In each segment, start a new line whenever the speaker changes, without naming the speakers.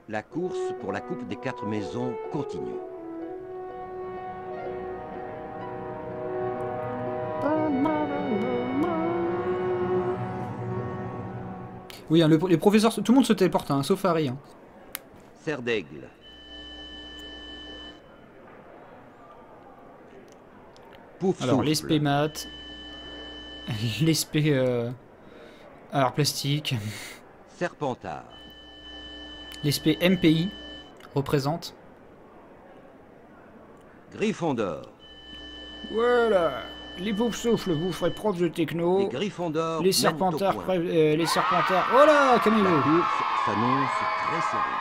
La course pour la Coupe des 4 maisons continue.
Oui, hein, les professeurs, tout le monde se téléporte, hein, sauf Harry. Hein.
Serre d'aigle. Pouf
Alors,
souffle.
l'esprit maths, l'esprit art plastique,
Serpentard.
l'esprit MPI représente.
Gryffondor.
Voilà, les pauvres souffles, vous ferez prof de
Les
techno.
Gryffondors.
Les serpentards, les serpentards. Oh là,
La
calmez-vous.
course s'annonce très serrée.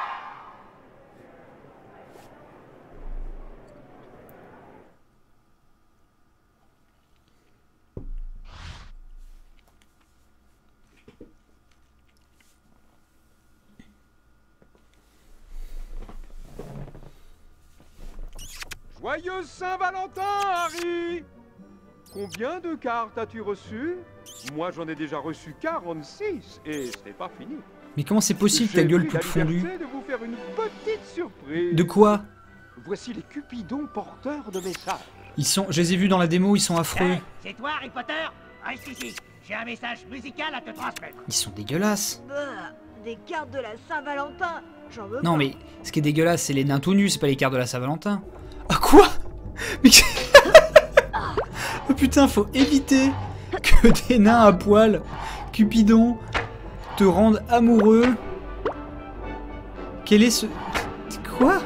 Joyeux Saint-Valentin, Harry! Combien de cartes as-tu reçues? Moi, j'en ai déjà reçu 46, et c'est pas fini.
Mais comment c'est possible ta
J'ai
gueule
pris
toute
la
fondue?
liberté de vous faire une petite surprise.
De quoi?
Voici les Cupidons porteurs de messages.
Ils sont, je les ai vus dans la démo, ils sont affreux.
Hey, c'est toi, Harry Potter? Reste ici. J'ai un message musical à te transmettre.
Ils sont dégueulasses.
Bah, des cartes de la Saint-Valentin, j'en veux
Non
pas.
mais, ce qui est dégueulasse, c'est les nains tout nus, c'est pas les cartes de la Saint-Valentin. Ah quoi? Mais... oh putain, faut éviter que des nains à poil, Cupidon, te rendent amoureux. Quel est ce... Quoi?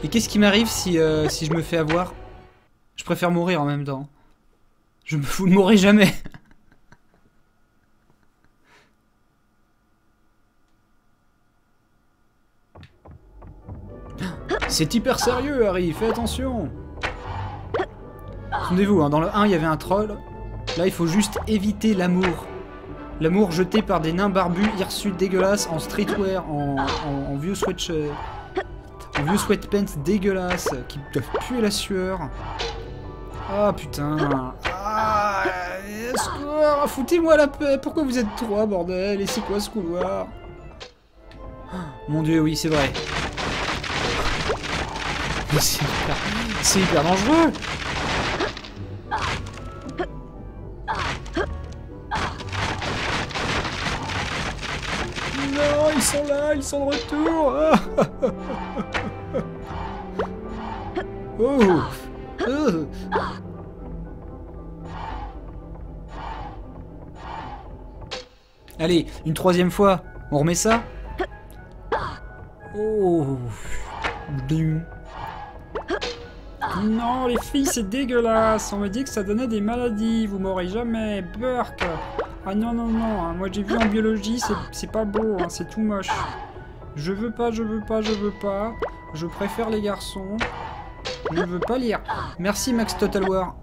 Et qu'est-ce qui m'arrive si, si je me fais avoir? Je préfère mourir en même temps. Vous ne mourrez jamais. C'est hyper sérieux, Harry, fais attention. Souvenez-vous, hein, dans le 1, il y avait un troll. Là, il faut juste éviter l'amour. L'amour jeté par des nains barbus, hirsutes dégueulasses, en streetwear, en vieux sweatpants dégueulasses, qui doivent puer la sueur. Ah putain. Ah, secours, foutez-moi la paix. Pourquoi vous êtes trois, bordel? Et c'est quoi ce couloir? Mon dieu, oui, c'est vrai. Mais c'est hyper dangereux. Non, ils sont là, ils sont de retour. Oh. Allez, une troisième fois. On remet ça. Oh. Non, les filles, c'est dégueulasse. On me dit que ça donnait des maladies. Vous m'aurez jamais. Burk. Ah non, non, non. Hein. Moi, j'ai vu en biologie, c'est pas beau. Hein. C'est tout moche. Je veux pas, je veux pas, je veux pas. Je préfère les garçons. Je veux pas lire. Merci, Max Total War.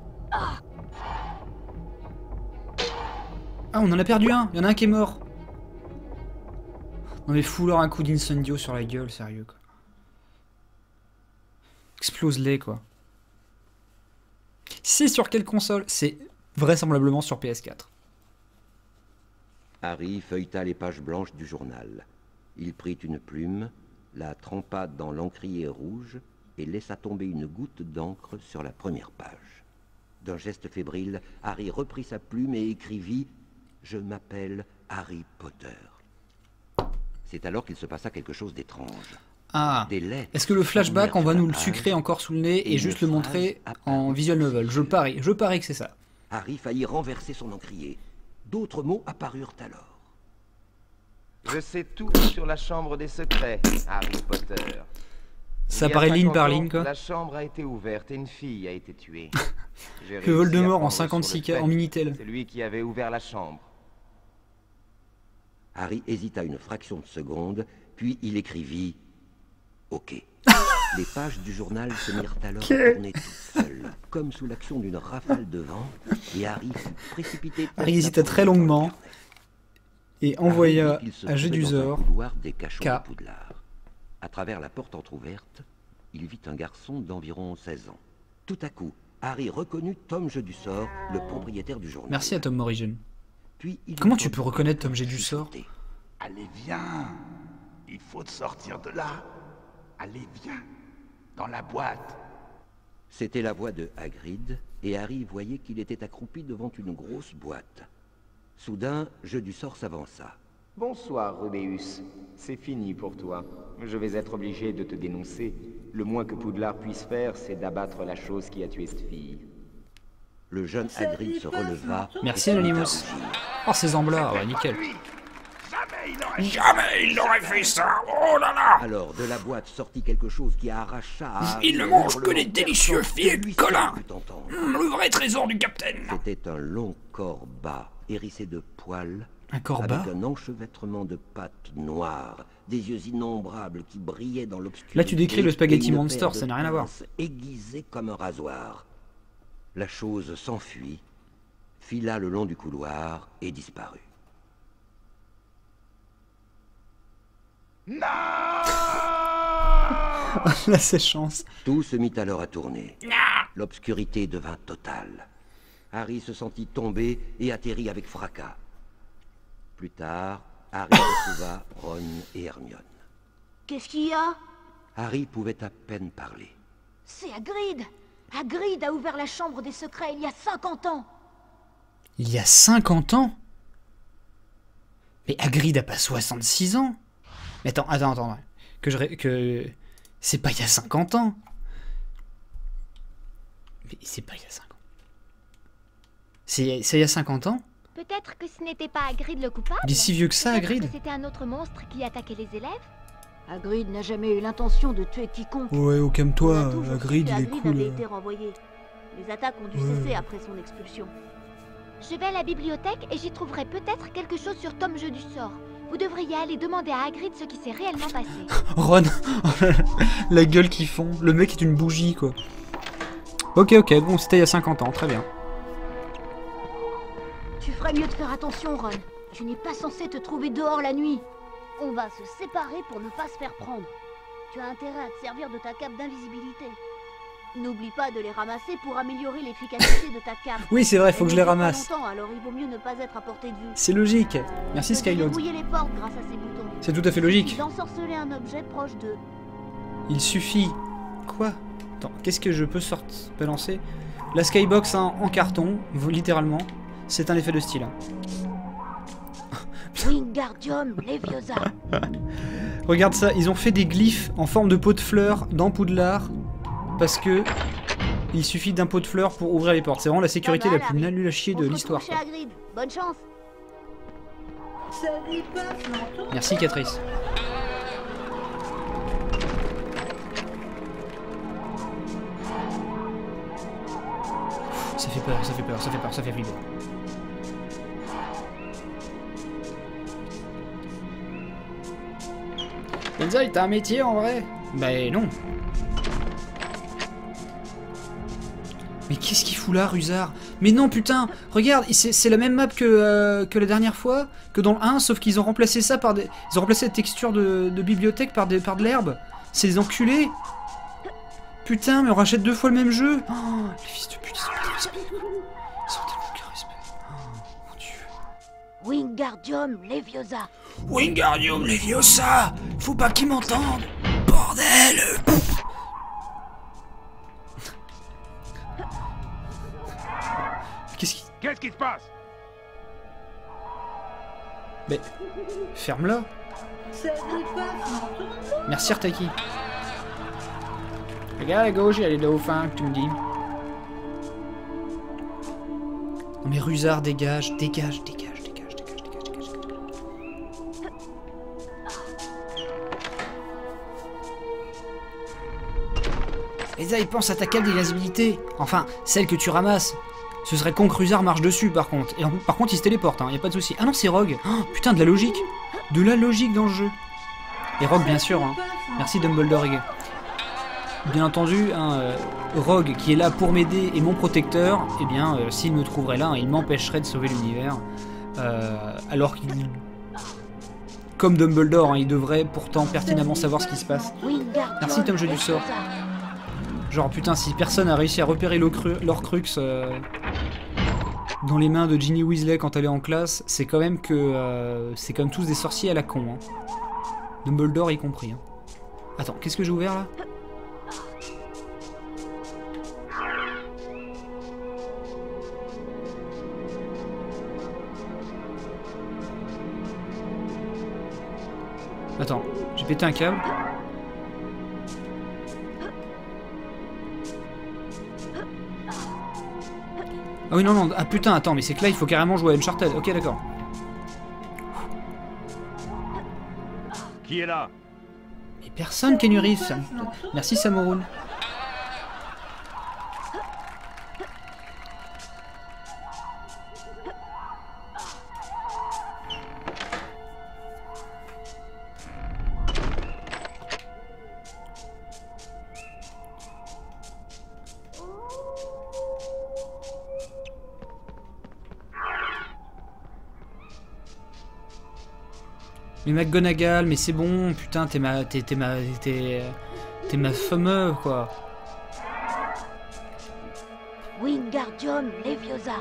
Ah, on en a perdu un. Il y en a un qui est mort. Non mais fous-leur un coup d'incendio sur la gueule, sérieux, quoi. Explose-les, quoi. C'est sur quelle console? C'est vraisemblablement sur PS4.
Harry feuilleta les pages blanches du journal. Il prit une plume, la trempa dans l'encrier rouge et laissa tomber une goutte d'encre sur la première page. D'un geste fébrile, Harry reprit sa plume et écrivit « Je m'appelle Harry Potter ». C'est alors qu'il se passa quelque chose d'étrange.
Ah,
Des lettres
est-ce que le flashback, on va nous le
formèrent
sucrer encore sous le nez et
une
juste le montrer
phrase
en
apparut
visual novel?
sur
Je parie que c'est ça.
Harry faillit renverser son encrier. D'autres mots apparurent alors.
Je sais tout sur la chambre des secrets, Harry Potter.
Ça
Il y a
paraît ligne
50
par
ans,
ligne, quoi.
La chambre a été ouverte et une fille a été tuée. J'ai
Que
réussi à
Voldemort en
prendre sur le
56K,
fait
en Minitel.
C'est lui qui avait ouvert la chambre.
Harry hésita une fraction de seconde, puis il écrivit « Ok ». Les pages du journal se mirent alors à tourner toutes seules, comme sous l'action d'une rafale de vent, et Harry fut précipité...
Harry hésita très longuement et envoya
Harry vit qu'il se
à
trouvait dans un
Jedusor
couloir des cachots
K.
de Poudlard. À travers la porte entr'ouverte, il vit un garçon d'environ 16 ans. Tout à coup, Harry reconnut Tom Jeu du Sort, le propriétaire du journal.
Merci à Tom Morrigan.
Puis il
Comment tu peux reconnaître Tom Jeu du Sort?
Allez, viens. Il faut te sortir de là. Allez, viens. Dans la boîte.
C'était la voix de Hagrid, et Harry voyait qu'il était accroupi devant une grosse boîte. Soudain, Jeu du Sort s'avança.
Bonsoir, Rubeus. C'est fini pour toi. Je vais être obligé de te dénoncer. Le moins que Poudlard puisse faire, c'est d'abattre la chose qui a tué cette fille.
Le jeune Hagrid se releva.
Merci Anonymous. Oh, ces emblards, ouais, nickel.
Jamais il n'aurait fait ça. Oh là là.
Alors, de la boîte sortit quelque chose qui arracha à Harry.
Il ne mange que les délicieux filets de Colin. Le vrai trésor du capitaine.
C'était un long corps bas, hérissé de poils,
Un corps bas?
avec un enchevêtrement de pattes noires, des yeux innombrables qui brillaient dans l'obscurité.
Là, tu décris le Spaghetti
et une
Monster,
paire
ça
de
n'a rien à voir.
pinces aiguisées comme un rasoir. La chose s'enfuit, fila le long du couloir et disparut.
Non.
La séchance.
Tout se mit alors à tourner. L'obscurité devint totale. Harry se sentit tomber et atterrit avec fracas. Plus tard, Harry retrouva Ron et Hermione.
Qu'est-ce qu'il y a?
Harry pouvait à peine parler.
C'est Hagrid. Hagrid a ouvert la chambre des secrets il y a 50 ans.
Il y a 50 ans? Mais Hagrid a pas 66 ans? Mais attends. Que... C'est pas il y a 50 ans. Mais c'est pas il y a 5 ans. C'est il y a 50 ans?
Peut-être que ce n'était pas Hagrid le coupable.
Il est si vieux que ça,
Peut-être
Hagrid?
que c'était un autre monstre qui attaquait les élèves.
Hagrid n'a jamais eu l'intention de tuer quiconque.
Ouais, oh,
On
calme-toi,
a toujours
Hagrid,
su
il est
qu'Hagrid
cool.
avait été renvoyé. Les attaques ont dû cesser après son expulsion.
Je vais à la bibliothèque et j'y trouverai peut-être quelque chose sur Tom Jeu du Sort. Vous devriez aller demander à Hagrid ce qui s'est réellement passé.
Ron, la gueule qu'ils font. Le mec est une bougie, quoi. Ok, bon, c'était il y a 50 ans, très bien.
Tu ferais mieux de faire attention, Ron. Tu n'es pas censé te trouver dehors la nuit.
On va se séparer pour ne pas se faire prendre. Tu as intérêt à te servir de ta cape d'invisibilité.
N'oublie pas de les ramasser pour améliorer l'efficacité de ta cape.
Oui, c'est vrai, faut que je les
Elle ne dure pas
ramasse.
longtemps, alors il vaut mieux ne pas être à portée de vue.
C'est logique. Merci
Tu peux
Skyload.
verrouiller les portes grâce à ces boutons.
C'est tout à fait logique.
D'ensorceler un objet proche d'eux.
Il suffit... Quoi? Attends, qu'est-ce que je peux balancer? La skybox hein, en carton, littéralement. C'est un effet de style. Hein.
Wingardium Leviosa.
Regarde ça, ils ont fait des glyphes en forme de pot de fleurs dans Poudlard. Parce que... il suffit d'un pot de fleurs pour ouvrir les portes. C'est vraiment la sécurité la plus nulle à chier de l'histoire.
Chez Hagrid. Bonne chance.
Merci Catrice. Ça fait peur, ça fait peur, ça fait peur, ça fait flipper. Benzaï, t'as un métier en vrai? Ben non. Mais qu'est-ce qu'il fout là, Rusard? Mais non, putain, regarde, c'est la même map que la dernière fois, que dans le 1, sauf qu'ils ont remplacé ça par des... Ils ont remplacé la texture de bibliothèque par de l'herbe. C'est des enculés. Putain, mais on rachète 2 fois le même jeu. Oh, les fils de pute, ils ont pas de respect. Ils ont tellement aucun respect. Oh, mon dieu.
Wingardium Leviosa.
Wingardium Leviosa. Faut pas qu'ils m'entendent. Bordel.
Qu'est-ce qui se passe?
Mais... ferme-la. Merci Artaki. Regarde à gauche, il y a les dauphins que tu me dis. Non mais Rusard, dégage, dégage. Et ça, il pense à ta cape d'invisibilité. Enfin, celle que tu ramasses. Ce serait con que Rusard marche dessus par contre. Et par contre il se téléporte, hein, y a pas de souci. Ah non, c'est Rogue. Oh, putain, de la logique. De la logique dans le jeu. Et Rogue bien sûr. Hein. Merci Dumbledore. Bien entendu, hein, Rogue qui est là pour m'aider et mon protecteur, eh bien s'il me trouverait là, il m'empêcherait de sauver l'univers. Alors qu'il... Comme Dumbledore, hein, il devrait pourtant pertinemment savoir ce qui se passe. Merci Tom Jeu du Sort. Genre putain, si personne a réussi à repérer l'Horcrux dans les mains de Ginny Weasley quand elle est en classe, c'est quand même que c'est comme tous des sorciers à la con. Hein. Dumbledore y compris. Hein. Attends, qu'est-ce que j'ai ouvert là? Attends, j'ai pété un câble. Ah oui, non, non, ah putain, attends, mais c'est que là, il faut carrément jouer à Uncharted. Ok, d'accord.
Qui est là?
Mais personne, Keanu Reeves. Merci, Samoroun. Mais McGonagall, mais c'est bon, putain, t'es ma fameuse, quoi.
Wingardium Leviosa.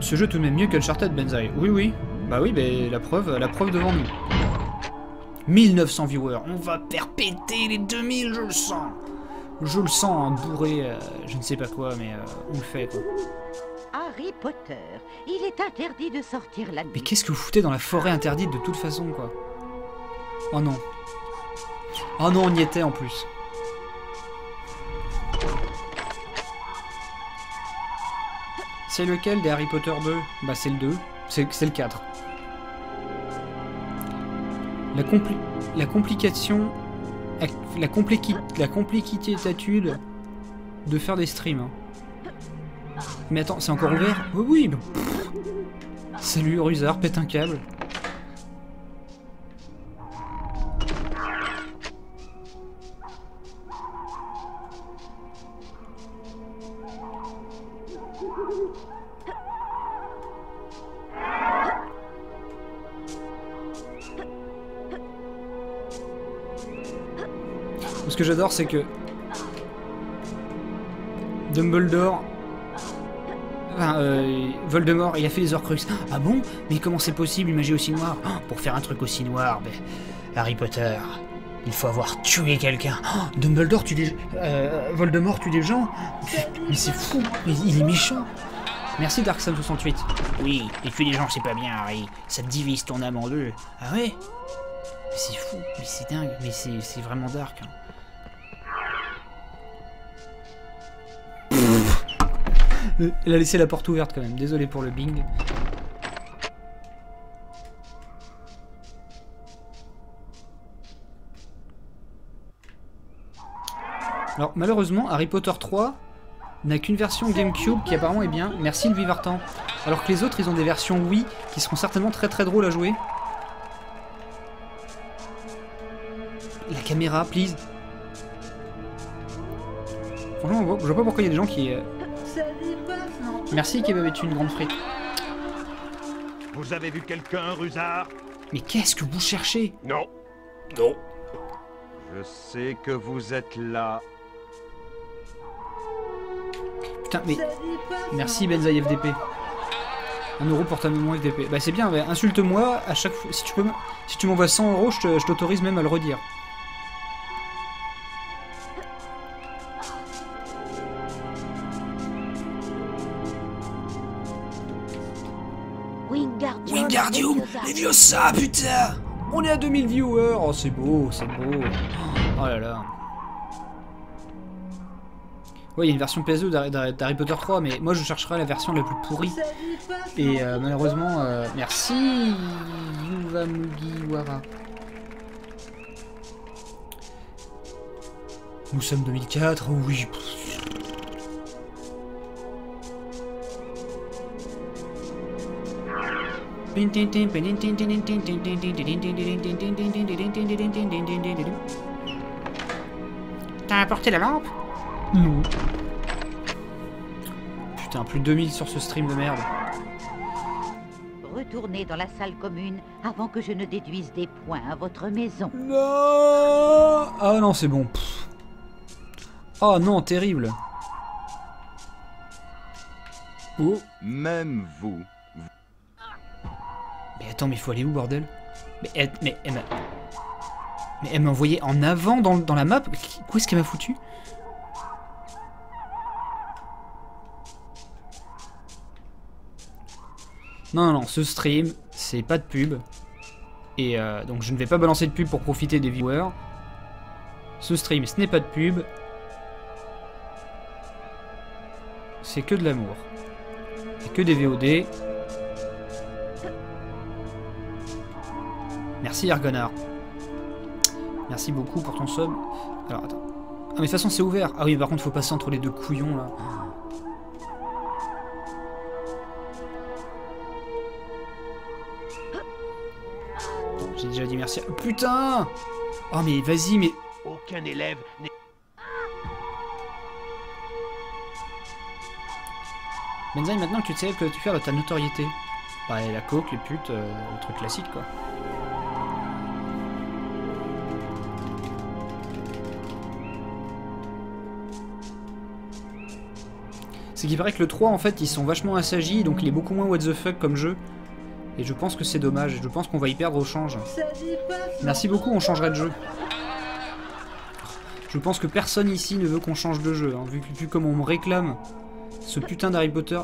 Ce jeu tout de même mieux qu'Uncharted, Benzaï. Oui, oui. Bah oui, mais la preuve devant nous. 1900 viewers, on va faire péter les 2000, je le sens. Je le sens, hein, bourré, je ne sais pas quoi, mais on le fait, quoi.
Harry Potter, il est interdit de sortir la nuit.
Mais qu'est-ce que vous foutez dans la forêt interdite de toute façon, quoi? Oh non. Oh non, on y était en plus. C'est lequel des Harry Potter 2? Bah c'est le 2. C'est le 4. La complication... La complicitude de faire des streams. Hein. Mais attends, c'est encore ouvert? Oui, oui, mais... Salut, Rusard, pète un câble. Ce que j'adore, c'est que Dumbledore... Enfin, Voldemort, il a fait les Horcruxes. Ah bon? Mais comment c'est possible, une magie aussi noire? Pour faire un truc aussi noir, mais... Harry Potter, il faut avoir tué quelqu'un. Dumbledore tue des... Voldemort tue des gens? Mais c'est fou, il est méchant. Merci Darkson68. Oui, et tuer des gens c'est pas bien, Harry. Ça divise ton âme en deux. Ah ouais? Mais c'est fou, mais c'est dingue, mais c'est vraiment dark. Hein. Elle a laissé la porte ouverte quand même, désolé pour le bing. Alors malheureusement, Harry Potter 3 n'a qu'une version GameCube qui apparemment est bien, merci le Vivartan. Alors que les autres, ils ont des versions Wii qui seront certainement très très drôles à jouer. La caméra, please. Franchement, je vois pas pourquoi il y a des gens qui... Merci Kebab est une grande frite.
Vous avez vu quelqu'un, Rusard?
Mais qu'est-ce que vous cherchez?
Non. Non. Je sais que vous êtes là.
Putain, mais... Merci Benzaï FDP. 1 euro pour ta mémoire FDP. Bah c'est bien, insulte-moi à chaque fois. Si tu m'envoies 100 euros, je t'autorise même à le redire. Wingardium Leviosa, putain! On est à 2000 viewers! Oh, c'est beau, c'est beau. Oh là là. Ouais, il y a une version PS2 d'Harry Potter 3, mais moi je chercherai la version la plus pourrie. Et malheureusement, merci Yuva Mugiwara. Nous sommes 2004, oui. T'as apporté la lampe? Non. Putain, plus de 2000 sur ce stream de merde.
Retournez dans la salle commune avant que je ne déduise des points à votre maison.
Non. Ah non, c'est bon. Oh non, terrible. Oh.
Même vous.
Mais attends, mais il faut aller où, bordel? Mais elle m'a envoyé en avant dans la map. Où est-ce qu'elle m'a foutu? Non, non, ce stream, c'est pas de pub. Et donc je ne vais pas balancer de pub pour profiter des viewers. Ce stream, ce n'est pas de pub. C'est que de l'amour. Et que des VOD. Merci Argonar. Merci beaucoup pour ton sub. Alors attends. Ah mais de toute façon c'est ouvert. Ah oui par contre faut passer entre les deux couillons là. J'ai déjà dit merci. Oh, putain. Oh mais vas-y mais...
Aucun élève n'est...
Benzaï, maintenant que tu sais que tu fais de ta notoriété. Bah la coke, les putes, le truc classique quoi. C'est qu'il paraît que le 3 en fait ils sont vachement assagis donc il est beaucoup moins what the fuck comme jeu. Et je pense que c'est dommage, je pense qu'on va y perdre au change. Merci beaucoup, on changerait de jeu. Je pense que personne ici ne veut qu'on change de jeu, hein, vu comme on me réclame ce putain d'Harry Potter.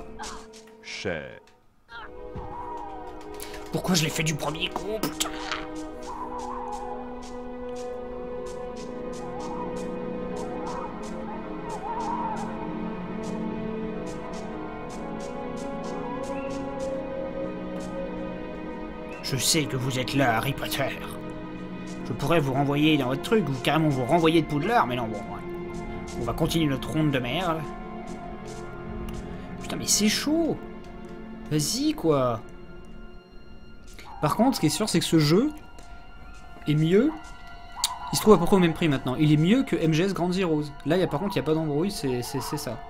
Cher.
Pourquoi je l'ai fait du premier coup, putain? Je sais que vous êtes là, Harry Potter. Je pourrais vous renvoyer dans votre truc, ou carrément vous renvoyer de Poudlard, mais non, bon, ouais. On va continuer notre ronde de merde. Putain, mais c'est chaud. Vas-y, quoi. Par contre, ce qui est sûr, c'est que ce jeu est mieux. Il se trouve à peu près au même prix maintenant. Il est mieux que MGS Grand Zeroes. Là, par contre, il n'y a pas d'embrouille, c'est ça.